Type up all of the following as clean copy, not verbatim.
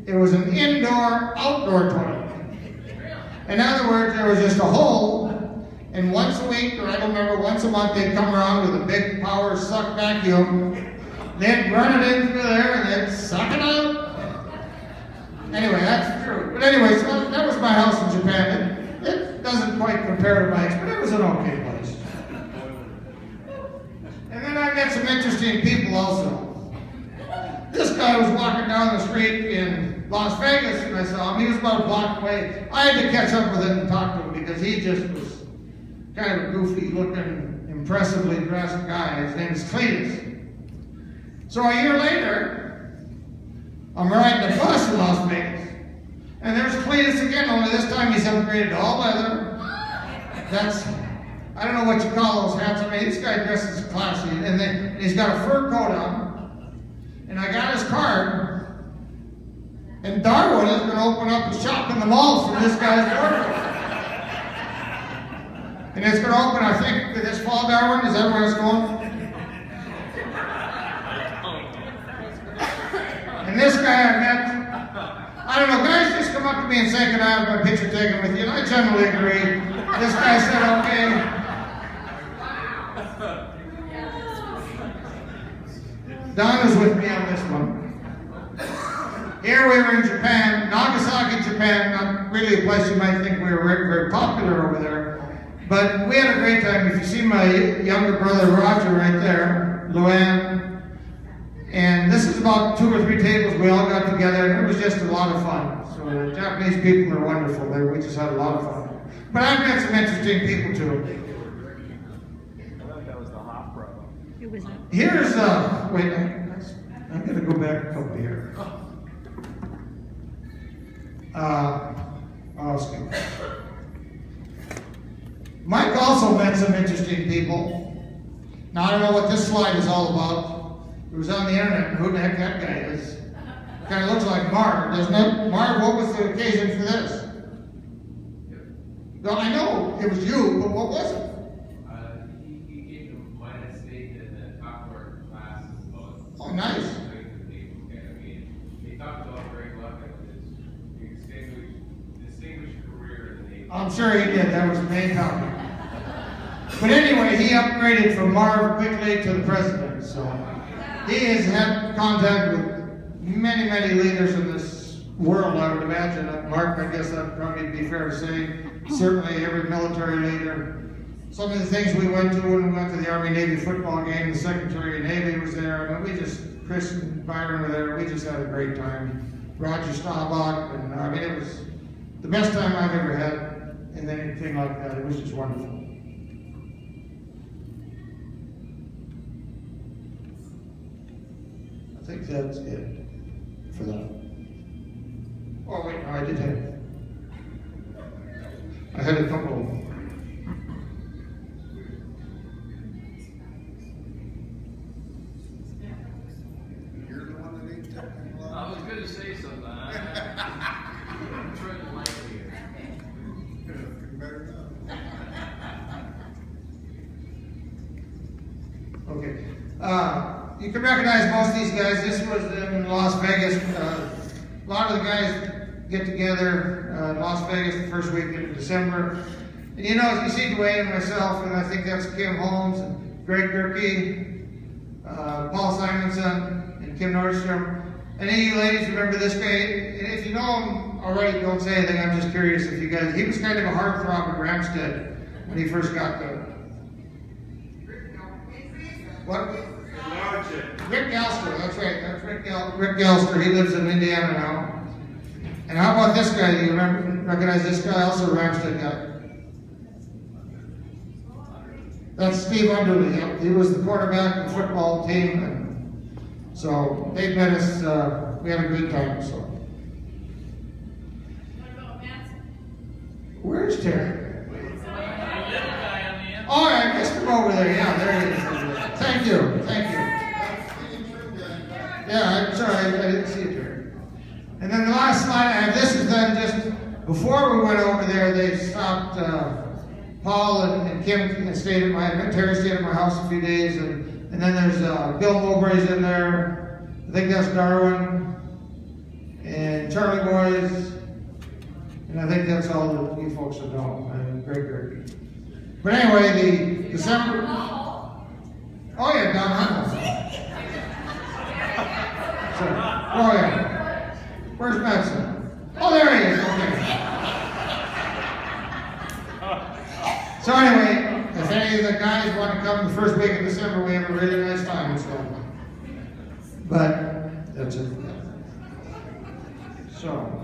It was an indoor-outdoor toilet. In other words, there was just a hole, and once a week, or I don't remember, once a month, they'd come around with a big power suck vacuum. They'd run it in through there, and they'd suck it out. Anyway, that's true. But anyway, so that was my house in Japan. It doesn't quite compare to Mike's, but it was an okay place. And then I met some interesting people also. This guy was walking down the street in Las Vegas, and I saw him. He was about a block away. I had to catch up with him and talk to him because he just was kind of a goofy-looking, impressively dressed guy. His name is Cletus. So a year later, I'm riding the bus in Las Vegas, and there's Cletus again, only this time he's upgraded to all leather. That's, I don't know what you call those hats. I mean, this guy dresses classy, and then he's got a fur coat on. And I got his card, and Darwin is going to open up a shop in the mall for this guy's wardrobe. And it's going to open, I think, this fall, Darwin. Is that where it's going? And this guy I met, I don't know, guys just come up to me and say, can I have my picture taken with you? And I generally agree. This guy said, okay. Don is with me on this one. Here we were in Japan, Nagasaki, Japan, not really a place you might think we were very, very popular over there. But we had a great time. If you see my younger brother Roger right there, Luann, and this is about 2 or 3 tables we all got together, and it was just a lot of fun. So the Japanese people are wonderful there. We just had a lot of fun. But I've met some interesting people too. Here's, wait, I'm going to go back a couple here. Mike also met some interesting people. Now, I don't know what this slide is all about. It was on the internet, and who the heck that guy is. Kind of looks like Marv, doesn't it? Marv, what was the occasion for this? No, I know it was you, but what was it? Oh, nice. He talked about Greg Luck and his distinguished career in the Navy. I'm sure he did. That was the main topic. But anyway, he upgraded from Marv quickly to the president. So he has had contact with many, many leaders in this world, I would imagine. Mark, I guess that would probably be fair to say. Certainly every military leader. Some of the things we went to when we went to the Army-Navy football game, the Secretary of Navy was there. I mean, Chris and Byron were there. We just had a great time. Roger Staubach, and I mean, it was the best time I've ever had in anything like that. It was just wonderful. I think that's it for that. Oh, wait, no, I did have. I had a couple. I was going to say something. I'm trying to like you. Okay. You can recognize most of these guys. This was in Las Vegas. A lot of the guys get together in Las Vegas the first week in December. And you know, you see Dwayne and myself, and I think that's Kim Holmes and Greg Durkee, Paul Simonson, and Kim Nordstrom. And any of you ladies remember this guy? And if you know him already, don't say anything. I'm just curious if you guys. He was kind of a heartthrob at Ramstead when he first got there. What? Rick Galster. That's right. That's Rick Galster. He lives in Indiana now. And how about this guy? Do you recognize this guy? Also a Ramstead guy. That's Steve Underly. He was the quarterback of the football team. And so they met us, we had a great time, so. Where's Terry? Oh, I missed him over there. Yeah, there he is. Thank you, thank you. Yeah, I'm sorry, I didn't see it, Terry. And then the last slide I have, this is then just, before we went over there, they stopped, Paul and Kim and Terry stayed at my house a few days, and then there's Bill Mowbray's in there. I think that's Darwin. Charlie boys, and I think that's all that you folks have known. Great. But anyway, the December. Oh yeah, Don Hummel. So, oh yeah. Where's Madison? Oh, there he is. Okay. So anyway, if any of the guys want to come the first week of December, we have a really nice time. So, but that's it. So.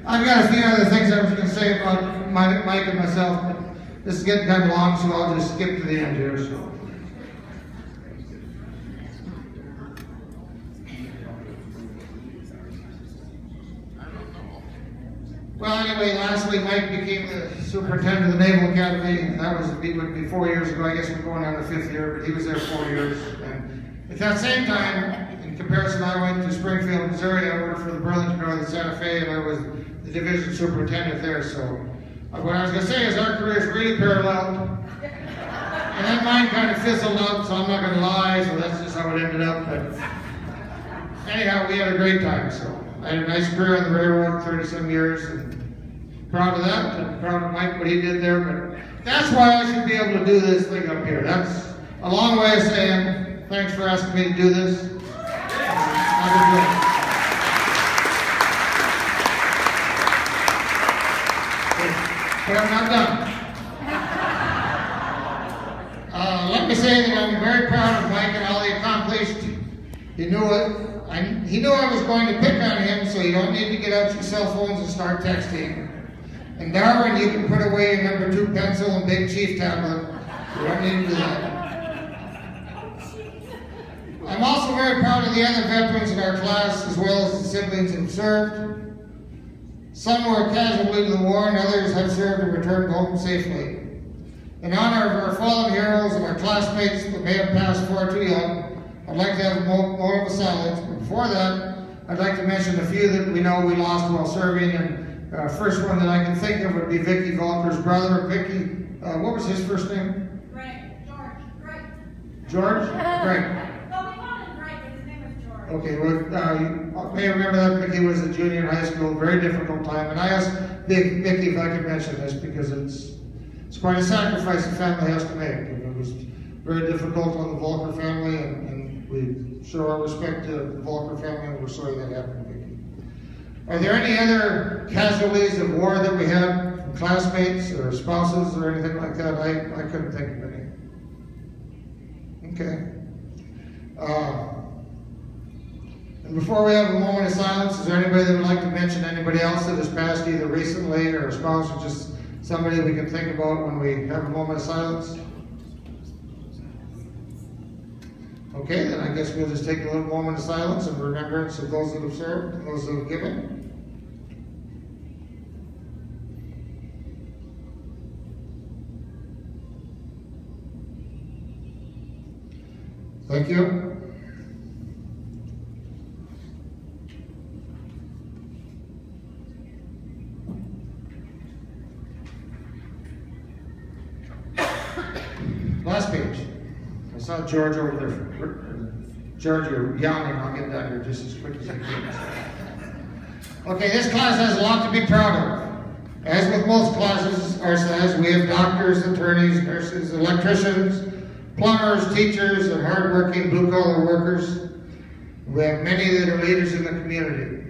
I've got a few other things I was going to say about Mike and myself, but this is getting kind of long, so I'll just skip to the end here. So. Well, anyway, lastly, Mike became the superintendent of the Naval Academy, and that would be 4 years ago. I guess we're going on the 5th year, but he was there 4 years. And at that same time, in comparison, I went to Springfield, Missouri. I worked for the Burlington Northern Santa Fe, and I was the division superintendent there. So what I was going to say is our careers really paralleled. And then mine kind of fizzled out, so I'm not going to lie, so that's just how it ended up. But anyhow, we had a great time. So I had a nice career on the railroad, 30-some years, and proud of that, and proud of Mike, what he did there. But that's why I should be able to do this thing up here. That's a long way of saying thanks for asking me to do this. But I'm not done. Let me say that I'm very proud of Mike and all he accomplished. He knew it. He knew I was going to pick on him, so you don't need to get out your cell phones and start texting. And Darwin, you can put away your number 2 pencil and Big Chief tablet. You don't need to do that. I'm also very proud of the other veterans in our class, as well as the siblings who served. Some were casualty to the war, and others have served and returned home safely. In honor of our fallen heroes and our classmates that may have passed far too young, I'd like to have a moment of silence. But before that, I'd like to mention a few that we know we lost while serving. And first one that I can think of would be Vicky Volker's brother. Vicky, what was his first name? George? Greg. Okay, well, you may remember that Vicky was a junior in high school, very difficult time. And I asked Vicky if I could mention this because it's quite a sacrifice the family has to make. It was very difficult on the Volker family, and we show our respect to the Volker family, and we're sorry that happened, Vicky. Are there any other casualties of war that we had from classmates or spouses or anything like that? I couldn't think of any. Okay. And before we have a moment of silence, is there anybody that would like to mention anybody else that has passed either recently or a spouse or just somebody we can think about when we have a moment of silence? Okay, then I guess we'll just take a little moment of silence in remembrance of those that have served and those that have given. Thank you. Last page. I saw George over there. George, you're yawning. I'll get down here just as quick as I can. Okay, this class has a lot to be proud of. As with most classes our size, we have doctors, attorneys, nurses, electricians, plumbers, teachers, and hardworking blue-collar workers. We have many that are leaders in the community.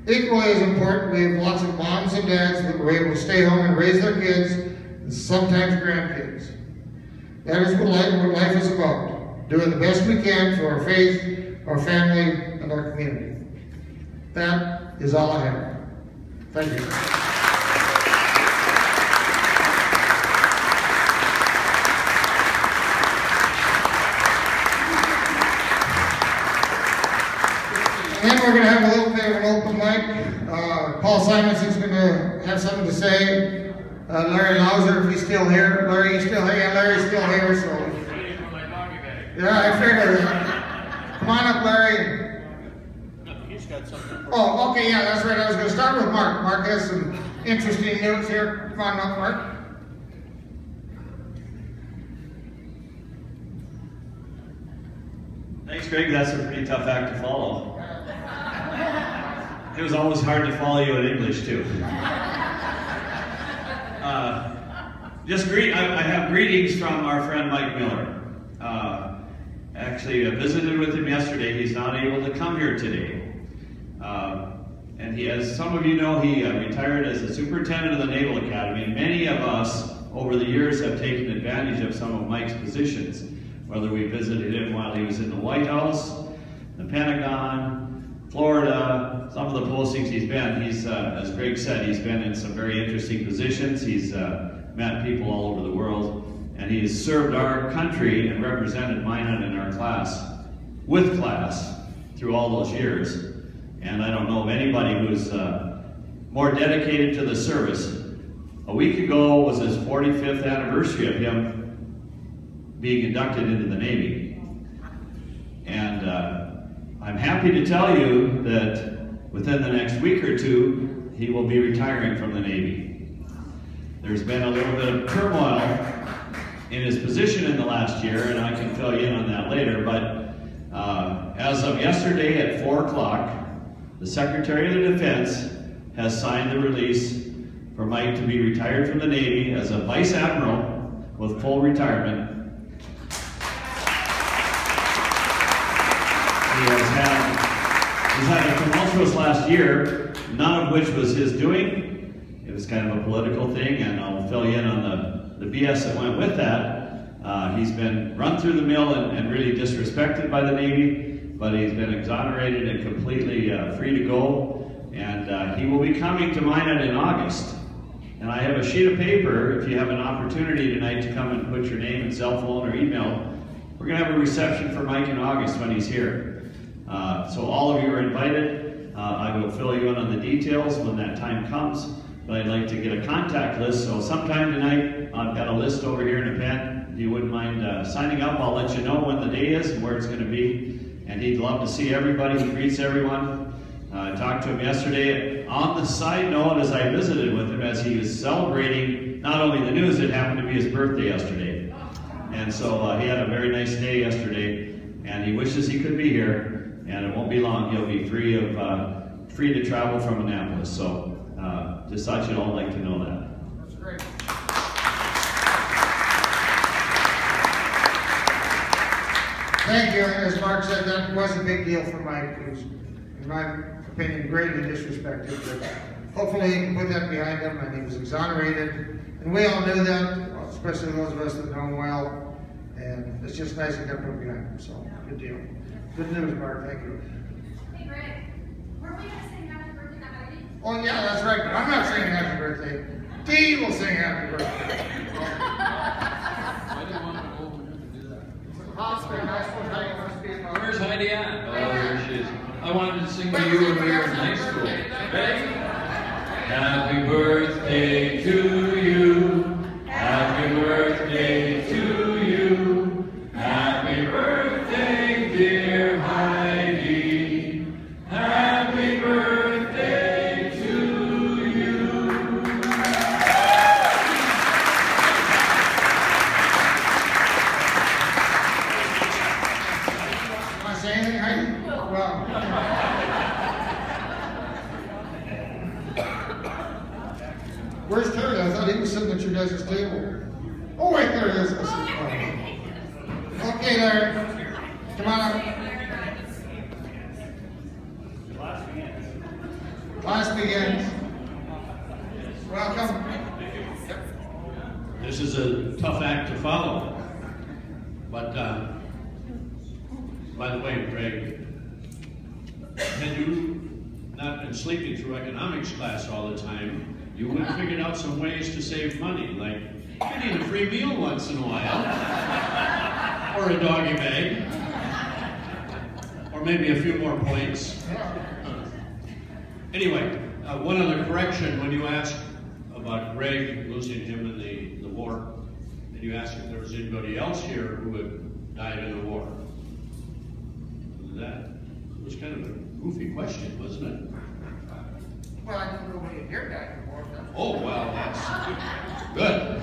Equally as important, we have lots of moms and dads that were able to stay home and raise their kids, and sometimes grandkids. That is what life is about, doing the best we can for our faith, our family, and our community. That is all I have. Thank you. And then we're going to have a little bit of an open mic. Paul Simonson's going to have something to say. Larry Lauser, if he's still here. Larry, you still here? Yeah, Larry's still here, so. Yeah, I figured. Come on up, Larry. He's got something. Oh, okay, yeah, that's right. I was going to start with Mark. Mark has some interesting news here. Come on up, Mark. Thanks, Greg. That's a pretty tough act to follow. It was always hard to follow you in English, too. I have greetings from our friend Mike Miller. Actually, I visited with him yesterday. He's not able to come here today. And he, as some of you know, he retired as the superintendent of the Naval Academy. Many of us, over the years, have taken advantage of some of Mike's positions, whether we visited him while he was in the White House, the Pentagon, Florida, some of the postings he's been. He's, as Greg said, he's been in some very interesting positions. He's met people all over the world, and he's served our country and represented Minot in our class, with class, through all those years. And I don't know of anybody who's more dedicated to the service. A week ago was his 45th anniversary of him being inducted into the Navy. And I'm happy to tell you that within the next week or two, he will be retiring from the Navy. There's been a little bit of turmoil in his position in the last year, and I can fill you in on that later, but as of yesterday at 4 o'clock, the Secretary of the Defense has signed the release for Mike to be retired from the Navy as a Vice Admiral with full retirement. He's had a tumultuous last year, none of which was his doing. It was kind of a political thing, and I'll fill you in on the BS that went with that. He's been run through the mill and really disrespected by the Navy, but he's been exonerated and completely free to go. And he will be coming to Minot in August. And I have a sheet of paper, if you have an opportunity tonight to come and put your name and cell phone or email. We're going to have a reception for Mike in August when he's here. So all of you are invited. I will fill you in on the details when that time comes. But I'd like to get a contact list. So sometime tonight, I've got a list over here in a pen. If you wouldn't mind signing up, I'll let you know when the day is and where it's going to be. And he'd love to see everybody. He greets everyone. I talked to him yesterday. On the side note, as I visited with him, as he was celebrating not only the news, it happened to be his birthday yesterday. And so he had a very nice day yesterday, and he wishes he could be here. And it won't be long. He'll be free to travel from Annapolis. So just thought you'd all like to know that. That's great. Thank you. As Mark said, that was a big deal for Mike. It was, in my opinion, greatly disrespected. But hopefully he can put that behind him, and he was exonerated. And we all knew that, especially those of us that know him well. And it's just nice to get put behind him. So, good deal. Good news, Mark. Thank you. Hey, Greg, weren't we going to sing happy birthday that night? Oh, yeah, that's right. But I'm not singing happy birthday. Dee will sing happy birthday. I didn't want to go over here to do that. Where's Heidi at? Oh, there she is. I wanted to sing to you when we were in high school. Ready? Happy birthday to you. Happy birthday to you. Happy birthday, dear Heidi. Happy birthday to you. Want to say anything, Heidi? Well. Where's Terry? I thought he was sitting at your guys' table. Oh, wait, there he is. Okay, Larry. Come on up. Class begins. Welcome. This is a tough act to follow. But, by the way, Greg, had you not been sleeping through economics class all the time, you would have figured out some ways to save money, like getting a free meal once in a while, or a doggy bag, or maybe a few more points. Anyway, one other correction. When you asked about Greg losing him in the war, and you asked if there was anybody else here who had died in the war. That was kind of a goofy question, wasn't it? Well, I don't know when you hear that anymore. Oh, well, that's good.